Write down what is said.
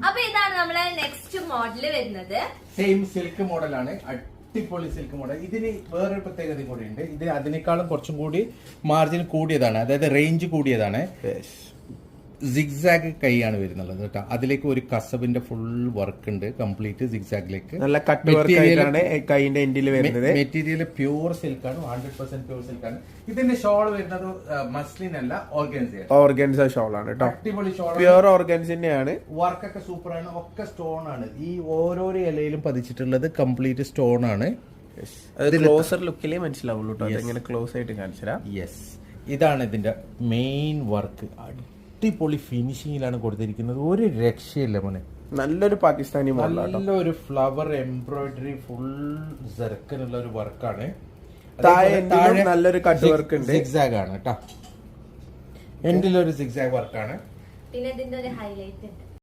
അപ്പൊ ഇതാണ് നമ്മളെ നെക്സ്റ്റ് മോഡല് വരുന്നത്. സെയിം സിൽക്ക് മോഡലാണ്, അടിപൊളി സിൽക്ക് മോഡൽ. ഇതിന് വേറൊരു പ്രത്യേകത കൂടി ഉണ്ട്. ഇത് അതിനേക്കാളും കുറച്ചും കൂടി മാർജിൻ കൂടിയതാണ്, അതായത് റേഞ്ച് കൂടിയതാണ്. സിഗ്സാഗ് കൈയാണ് വരുന്നത് കേട്ടോ. അതിലേക്ക് ഒരു കസവിന്റെ ഫുൾ വർക്ക് ഉണ്ട്, കംപ്ലീറ്റ് സിഗ്സാഗിലേക്ക്. നല്ല കട്ട് വർക്കാണ് കൈന്റെ എൻഡിൽ വരുന്നത്. മെറ്റീരിയൽ പ്യൂർ സിൽക്കാണ്, 100% പ്യൂർ സിൽക്കാണ്. ഇതിന്റെ ഷോൾ വരുന്നത് മസ്ലിൻ അല്ല, ഓർഗൻസ ഷോൾ ആണ് കേട്ടോ. അടിപൊളി ഷോൾ, പ്യൂർ ഓർഗൻസിന്റെയാണ്. വർക്കൊക്കെ സൂപ്പർ ആണ്, ഒക്കെ സ്റ്റോൺ ആണ്. ഈ ഓരോരോ ഇലയിലും പതിച്ചിട്ടുള്ളത് കംപ്ലീറ്റ് സ്റ്റോൺ ആണ്. ക്ലോസർ ലുക്കിലേ മനസ്സിലാവുള്ളൂ കേട്ടോ. അതെങ്ങനെ ക്ലോസ് ആയിട്ട് കാണിച്ചാ. യെസ്, ഇതാണ് ഇതിന്റെ മെയിൻ വർക്ക്. അടിപൊളി ഫിനിഷിങ്ങിലാണ് കൊടുത്തിരിക്കുന്നത്, ഒരു രക്ഷയില്ല മോനെ. നല്ലൊരു പാകിസ്ഥാനി മോഡലാണ്, നല്ലൊരു ഫ്ലവർ എംബ്രോയിഡറി ഫുൾ ജർക്കനുള്ള ഒരു വർക്കാണ്. താഴെ നല്ലൊരു കട്ട് വർക്ക് ഉണ്ട്, സിഗ്സാഗ് ആണ് കേട്ടോ. എൻഡിലൊരു സിഗ്സാഗ് വർക്കാണ്. പിന്നെ ഇതിന്റെ ഒരു ഹൈലൈറ്റ് ഉണ്ട്,